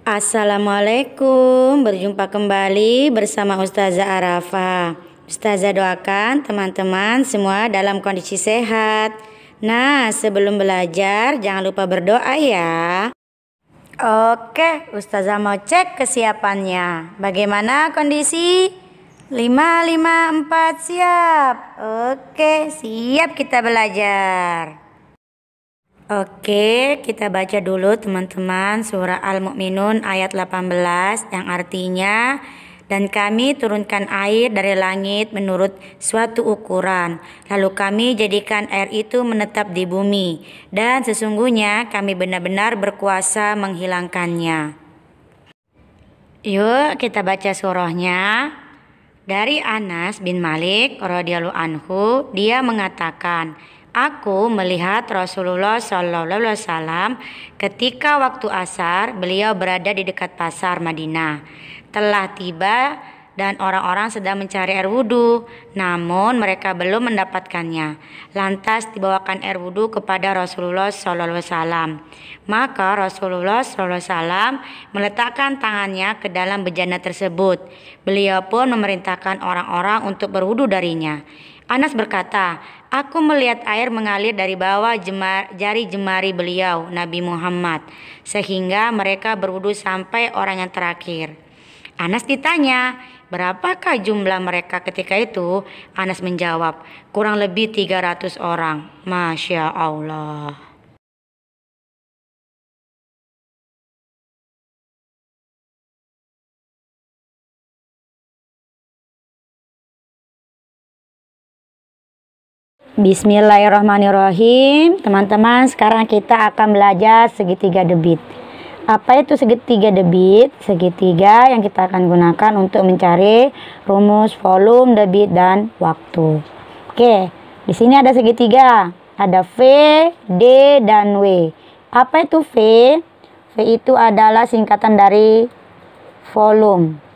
Assalamualaikum, berjumpa kembali bersama Ustazah Arafah. Ustazah doakan teman-teman semua dalam kondisi sehat. Nah, sebelum belajar jangan lupa berdoa ya. Oke, Ustazah mau cek kesiapannya. Bagaimana kondisi? 554 siap. Oke, siap kita belajar. Oke, kita baca dulu teman-teman surah Al-Mu'minun ayat 18 yang artinya, dan kami turunkan air dari langit menurut suatu ukuran, lalu kami jadikan air itu menetap di bumi, dan sesungguhnya kami benar-benar berkuasa menghilangkannya. Yuk kita baca surahnya. Dari Anas bin Malik radhiyallahu anhu, dia mengatakan, aku melihat Rasulullah SAW ketika waktu asar beliau berada di dekat pasar Madinah. Telah tiba dan orang-orang sedang mencari air wudhu, namun mereka belum mendapatkannya. Lantas dibawakan air wudhu kepada Rasulullah SAW. Maka Rasulullah SAW meletakkan tangannya ke dalam bejana tersebut. Beliau pun memerintahkan orang-orang untuk berwudhu darinya. Anas berkata, aku melihat air mengalir dari bawah jari jemari beliau, Nabi Muhammad, sehingga mereka berwudhu sampai orang yang terakhir. Anas ditanya, berapakah jumlah mereka ketika itu? Anas menjawab, kurang lebih 300 orang. Masya Allah. Bismillahirrahmanirrahim. Teman-teman, sekarang kita akan belajar segitiga debit. Apa itu segitiga debit? Segitiga yang kita akan gunakan untuk mencari rumus volume, debit, dan waktu. Oke, di sini ada segitiga. Ada V, D, dan W. Apa itu V? V itu adalah singkatan dari volume.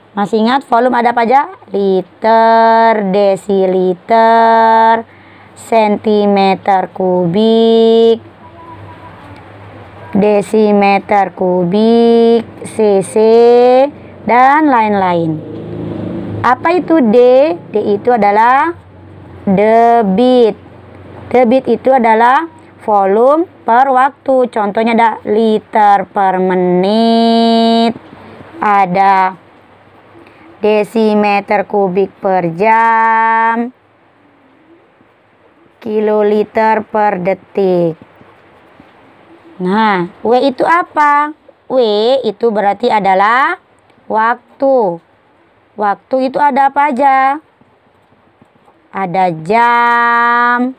Masih ingat volume ada apa aja? Liter, desiliter, sentimeter kubik, desimeter kubik, cc, dan lain-lain. Apa itu D? D itu adalah debit. Debit itu adalah volume per waktu. Contohnya ada liter per menit, ada desimeter kubik per jam, kiloliter per detik. Nah, W itu apa? W itu berarti adalah waktu. Waktu itu ada apa aja? Ada jam,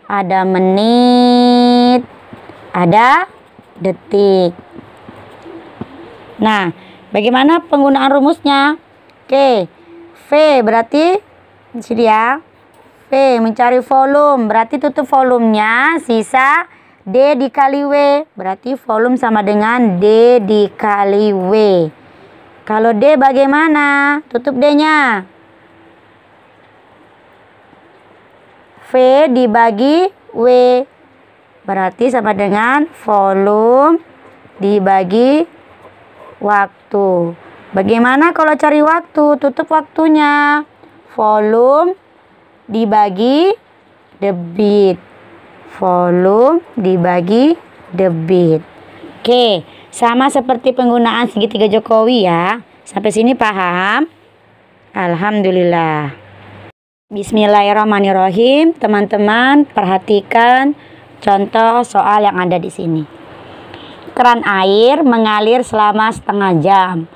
ada menit, ada detik. Nah, bagaimana penggunaan rumusnya? Oke, V berarti di sini ya. V mencari volume, berarti tutup volumenya, sisa D dikali W, berarti volume sama dengan D dikali W. Kalau D bagaimana? Tutup D-nya. V dibagi W, berarti sama dengan volume dibagi waktu. Bagaimana kalau cari waktu? Tutup waktunya. Volume dibagi debit. Volume dibagi debit. Oke, sama seperti penggunaan segitiga Jokowi ya. Sampai sini paham? Alhamdulillah. Bismillahirrahmanirrahim. Teman-teman perhatikan contoh soal yang ada di sini. Keran air mengalir selama setengah jam.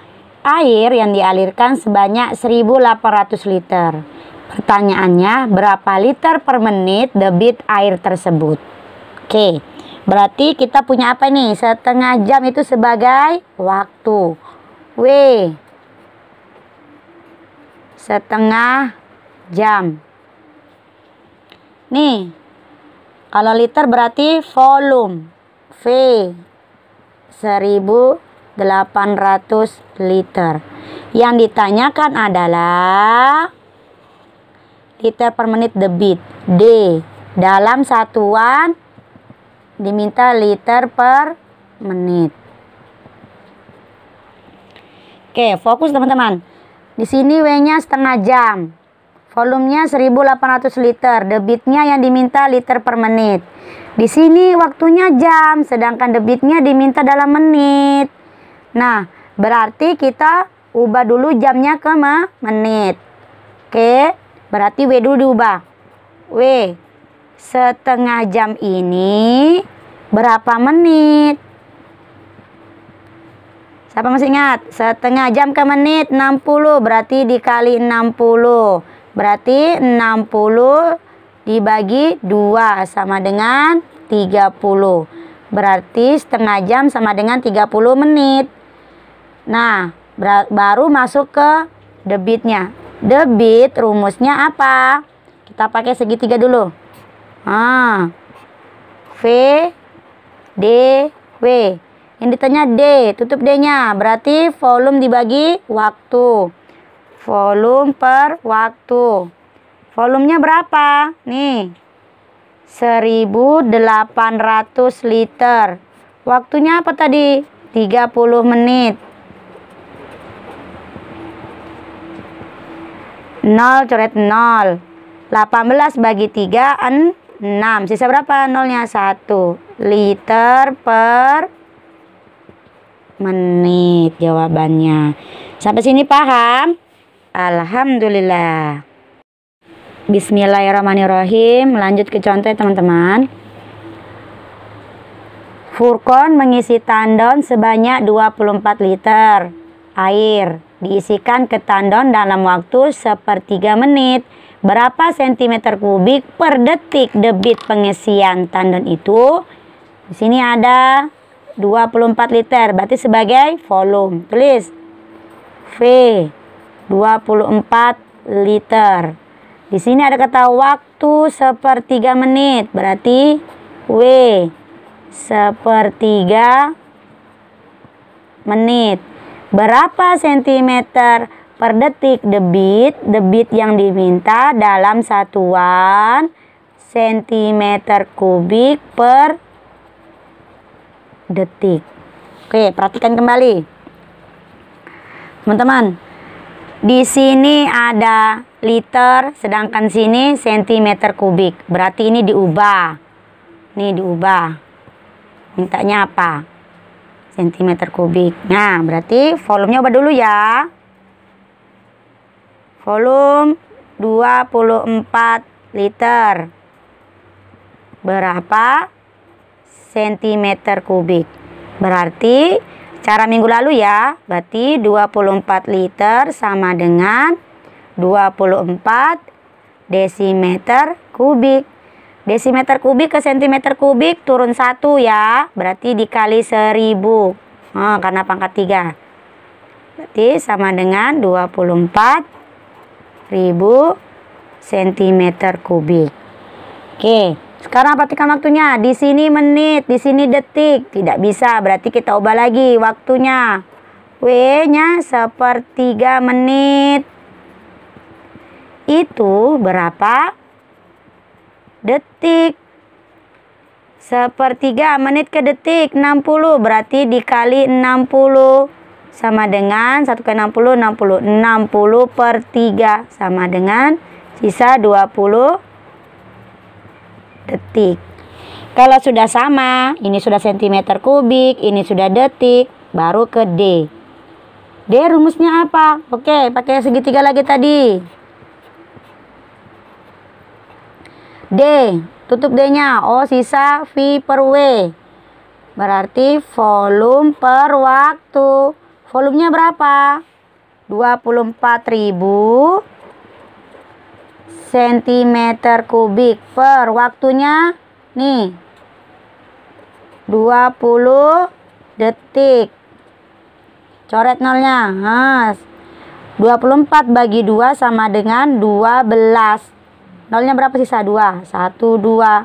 Air yang dialirkan sebanyak 1.800 liter. Pertanyaannya, berapa liter per menit debit air tersebut? Oke, berarti kita punya apa nih? Setengah jam itu sebagai waktu. W, setengah jam. Nih, kalau liter berarti volume. V, 1.800 liter. Yang ditanyakan adalah liter per menit debit. D, dalam satuan diminta liter per menit. Oke, fokus teman-teman. Di sini W-nya setengah jam. Volumenya 1800 liter. Debitnya yang diminta liter per menit. Di sini waktunya jam, sedangkan debitnya diminta dalam menit. Nah, berarti kita ubah dulu jamnya ke menit. Oke, berarti W dulu diubah. W, setengah jam ini berapa menit? Siapa masih ingat? Setengah jam ke menit 60, berarti dikali 60. Berarti 60 dibagi 2 sama dengan 30. Berarti setengah jam sama dengan 30 menit. Nah, baru masuk ke debitnya. Debit rumusnya apa? Kita pakai segitiga dulu. V, D, W. Yang ditanya D, tutup D-nya. Berarti volume dibagi waktu. Volume per waktu. Volumenya berapa? Nih, 1800 liter. Waktunya apa tadi? 30 menit. 0 coret 0. 18 bagi 3, 6. Sisa berapa? Nolnya 1. Liter per menit jawabannya. Sampai sini paham? Alhamdulillah. Bismillahirrahmanirrahim. Lanjut ke contoh teman-teman. Furqon mengisi tandon sebanyak 24 liter air. Diisikan ke tandon dalam waktu 1/3 menit. Berapa sentimeter kubik per detik debit pengisian tandon itu? Di sini ada 24 liter, berarti sebagai volume. Tulis V 24 liter. Di sini ada kata waktu 1/3 menit, berarti W 1/3 menit. Berapa sentimeter per detik debit? Debit yang diminta dalam satuan sentimeter kubik per detik. Oke, perhatikan kembali. Teman-teman, di sini ada liter, sedangkan sini sentimeter kubik. Berarti ini diubah. Nih diubah. Mintanya apa? Sentimeter kubik. Nah, berarti volumenya ubah dulu ya. Volume 24 liter. Berapa sentimeter kubik? Berarti cara minggu lalu ya. Berarti 24 liter sama dengan 24 desimeter kubik. Desimeter kubik ke sentimeter kubik turun 1 ya. Berarti dikali 1000. Karena pangkat 3. Berarti sama dengan 24.000 sentimeter kubik. Oke, sekarang perhatikan waktunya. Di sini menit, di sini detik. Tidak bisa, berarti kita ubah lagi waktunya. W-nya 1/3 menit. Itu berapa detik? 1/3 menit ke detik 60, berarti dikali 60 sama dengan 1 ke 60, 60. 60/3 sama dengan sisa 20 detik. Kalau sudah sama, ini sudah sentimeter kubik, ini sudah detik, baru ke D. D rumusnya apa? Oke, pakai segitiga lagi tadi. D, tutup D-nya. Oh, sisa V per W. Berarti volume per waktu. Volumenya berapa? 24.000 sentimeter kubik per waktunya nih 20 detik. Coret nolnya. 24 bagi 2 sama dengan 12. Nolnya berapa? Sisa 2. 1, 2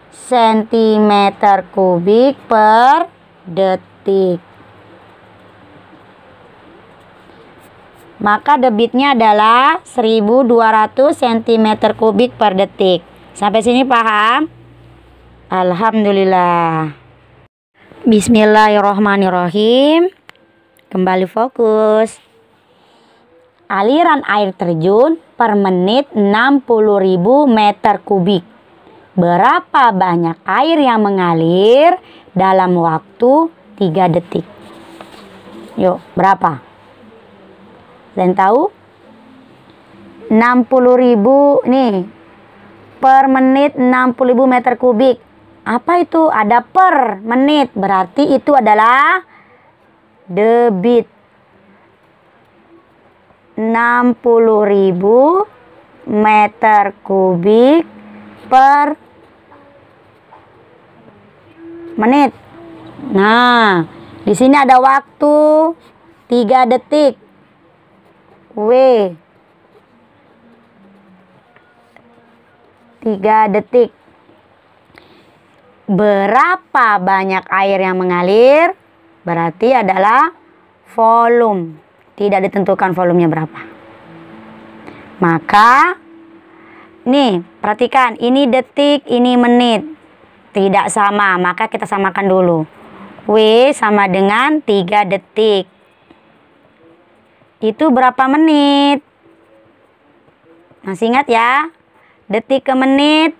sentimeter kubik per detik. Maka debitnya adalah 1200 cm kubik per detik. Sampai sini paham? Alhamdulillah. Bismillahirrohmanirrohim. Kembali fokus. aliran air terjun per menit 60.000 meter kubik. Berapa banyak air yang mengalir dalam waktu 3 detik? Yuk, berapa? Dan tahu? 60.000 nih. Per menit 60.000 meter kubik. Apa itu? Ada per menit. Berarti itu adalah debit. 60.000 meter kubik per menit. Nah, di sini ada waktu 3 detik. W 3 detik. Berapa banyak air yang mengalir? Berarti adalah volume. Tidak ditentukan volumenya berapa. Maka nih, perhatikan, ini detik, ini menit. Tidak sama, maka kita samakan dulu. W sama dengan 3 detik. Itu berapa menit? Masih ingat ya? Detik ke menit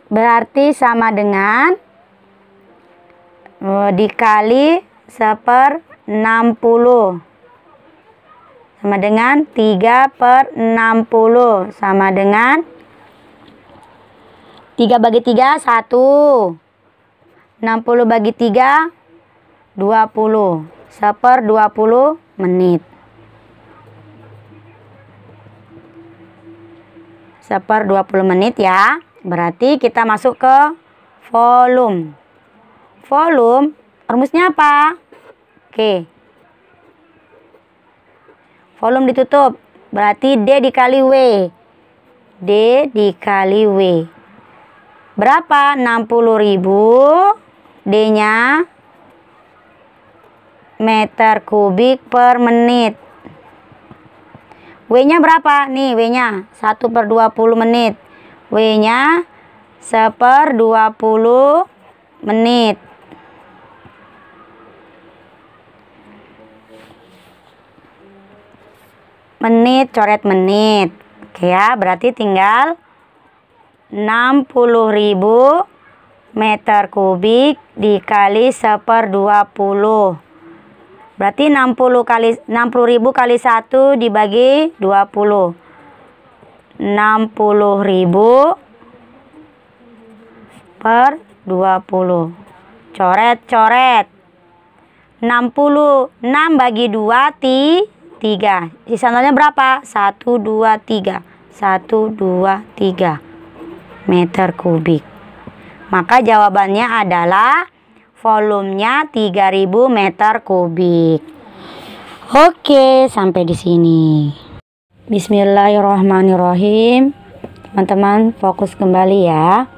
berarti sama dengan dikali 1/60 sama dengan 3/60 sama dengan 3 bagi 3 1, 60 bagi 3 20, 1/20 menit. 1/20 menit ya. Berarti kita masuk ke volume. Volume rumusnya apa? Oke. Volume ditutup. Berarti D dikali W. D dikali W. Berapa? 60.000. D-nya meter kubik per menit. W-nya berapa? Nih W-nya 1/20 menit. W-nya 1/20 menit. Menit, coret menit. Oke ya, berarti tinggal 60.000 meter kubik dikali 1/20. Berarti 60.000 kali 1 dibagi 20. 60.000 per 20. Coret. 60. 6 bagi 2 3. Sisa nolnya berapa? 1, 2, 3. 1, 2, 3 meter kubik. Maka jawabannya adalah volumenya 3.000 meter kubik. Oke, sampai di sini. Bismillahirrahmanirrahim. Teman-teman fokus kembali ya.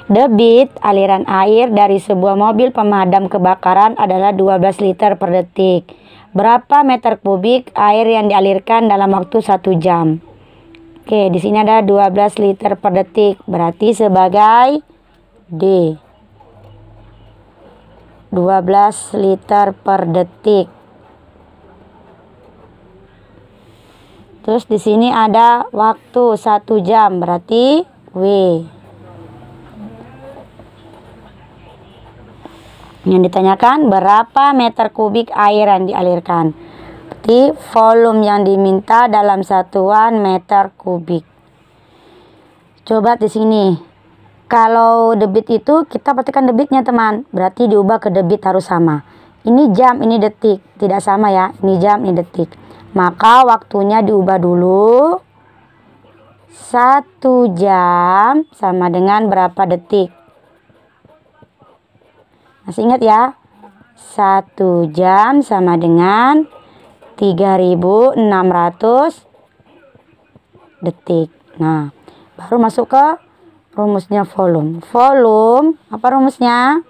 Debit aliran air dari sebuah mobil pemadam kebakaran adalah 12 liter per detik. Berapa meter kubik air yang dialirkan dalam waktu 1 jam? Oke, di sini ada 12 liter per detik. Berarti sebagai D. 12 liter per detik. Terus di sini ada waktu 1 jam, berarti W. Yang ditanyakan berapa meter kubik air yang dialirkan. Berarti volume yang diminta dalam satuan meter kubik. Coba di sini. Kalau debit itu kita perhatikan debitnya teman. Berarti diubah ke debit harus sama. Ini jam, ini detik. Tidak sama ya. Ini jam, ini detik. Maka waktunya diubah dulu. 1 jam sama dengan berapa detik? Masih ingat ya? 1 jam sama dengan 3.600 detik. Nah, baru masuk ke rumusnya volume. Volume, apa rumusnya?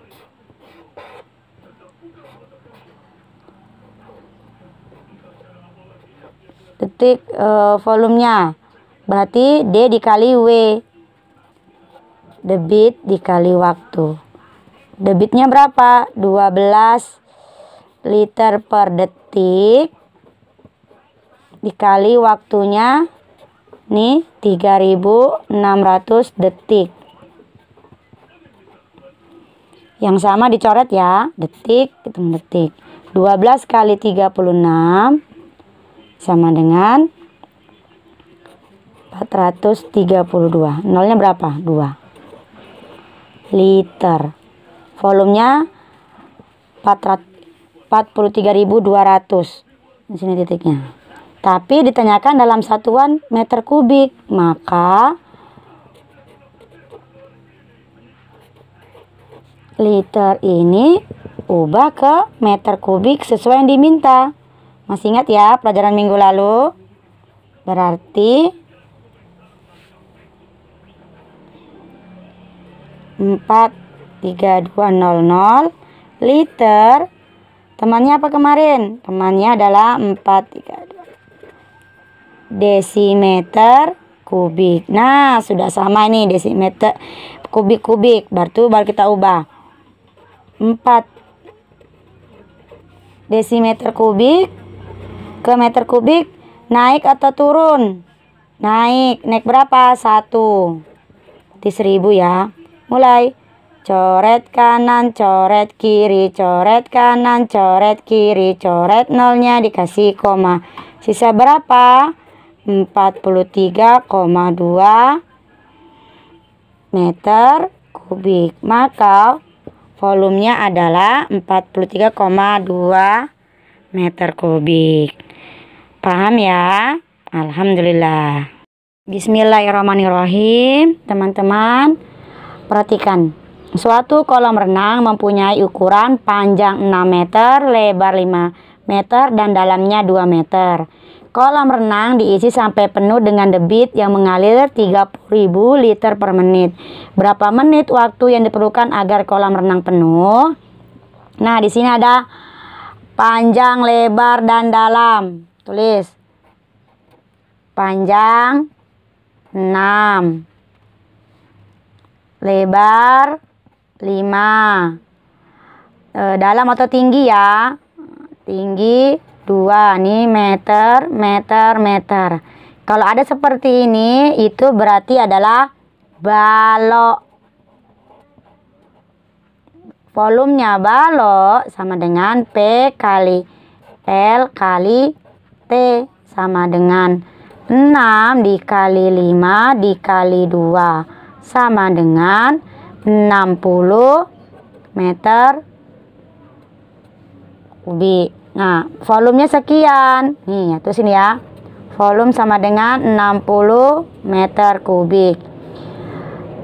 Detik volumenya. Berarti D dikali W. Debit dikali waktu. Debitnya berapa? 12 liter per detik. dikali waktunya nih 3600 detik. Yang sama dicoret ya, detik, hitung detik. 12 kali 36 sama dengan 432. Nolnya berapa? 2 liter. Volumenya 43.200. Di sini titiknya. Tapi ditanyakan dalam satuan meter kubik, maka liter ini ubah ke meter kubik sesuai yang diminta. Masih ingat ya pelajaran minggu lalu? Berarti 43200 liter. Temannya apa kemarin? Temannya adalah 432 desimeter kubik. Nah, sudah sama ini desimeter kubik-kubik. Baru kita ubah. 4 desimeter kubik ke meter kubik naik atau turun? Naik. Naik berapa? 1 di 1000 ya. Mulai. Coret kanan, coret kiri, coret kanan, coret kiri, coret nolnya dikasih koma. Sisa berapa? 43,2 meter kubik. Maka volumenya adalah 43,2 meter kubik. Paham ya? Alhamdulillah. Bismillahirrahmanirrahim. Teman-teman, perhatikan. Suatu kolam renang mempunyai ukuran panjang 6 meter, lebar 5 meter, dan dalamnya 2 meter. Kolam renang diisi sampai penuh dengan debit yang mengalir 30.000 liter per menit. Berapa menit waktu yang diperlukan agar kolam renang penuh? Nah, di sini ada panjang, lebar, dan dalam. Tulis. Panjang 6. Lebar 5. Dalam atau tinggi ya? Tinggi 2. Nih meter, meter, meter. Kalau ada seperti ini, itu berarti adalah balok. Volumenya balok sama dengan P kali L kali T sama dengan 6 dikali 5 dikali 2 sama dengan 60 meter kubik. Nah, volumenya sekian. Nih, terus ini ya. Volume sama dengan 60 meter kubik.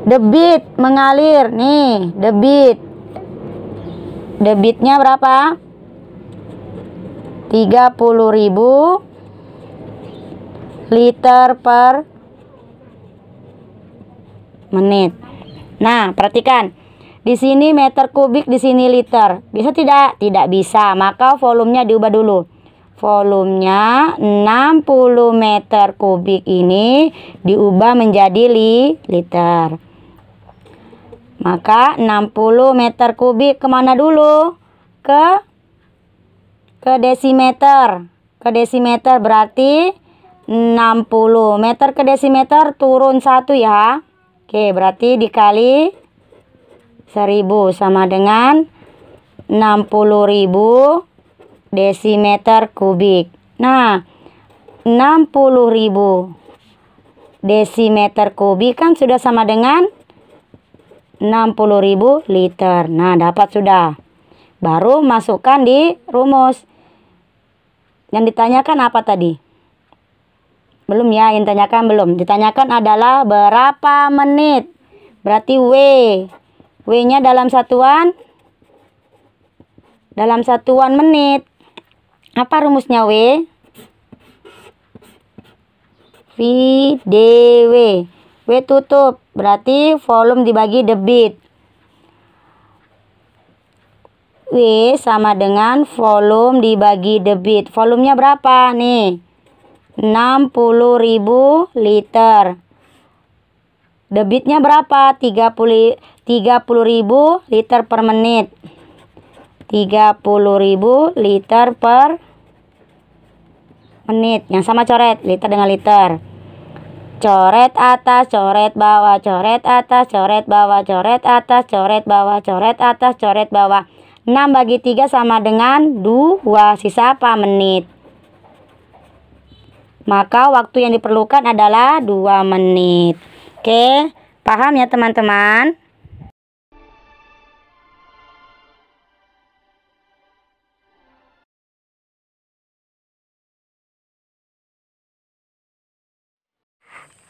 Debit mengalir. Nih, debit. Debitnya berapa? 30.000 liter per menit. Nah, perhatikan. Di sini meter kubik, di sini liter. Bisa tidak? Tidak bisa. Maka volumenya diubah dulu. Volumenya 60 meter kubik ini diubah menjadi liter. Maka 60 meter kubik kemana dulu? Ke desimeter. Ke desimeter berarti 60 meter ke desimeter turun 1 ya. Oke, berarti dikali 1000 sama dengan 60.000 desimeter kubik. Nah, 60.000 desimeter kubik kan sudah sama dengan 60.000 liter. Nah, dapat sudah. Baru masukkan di rumus. Yang ditanyakan apa tadi? Belum ya, yang ditanyakan belum. Ditanyakan adalah berapa menit. Berarti W. W-nya dalam satuan menit. Apa rumusnya W? V dW. W tutup. Berarti volume dibagi debit. W sama dengan volume dibagi debit. Volumenya berapa? Nih. 60.000 liter. Debitnya berapa? 30.000 liter per menit. 30.000 liter per menit. Yang sama coret, liter dengan liter. Coret atas, coret bawah, coret atas, coret bawah, coret atas, coret bawah, coret atas, coret bawah. 6 bagi 3 sama dengan 2. Sisa apa? Menit. Maka waktu yang diperlukan adalah 2 menit. Oke, paham ya teman-teman?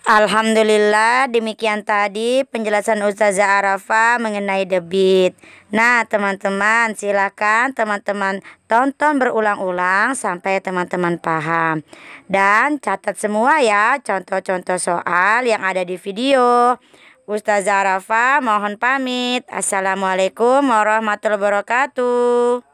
Alhamdulillah, demikian tadi penjelasan Ustazah Arafah mengenai debit. Nah, teman-teman, silakan teman-teman tonton berulang-ulang sampai teman-teman paham. Dan catat semua ya contoh-contoh soal yang ada di video. Ustazah Arafah mohon pamit. Assalamualaikum warahmatullahi wabarakatuh.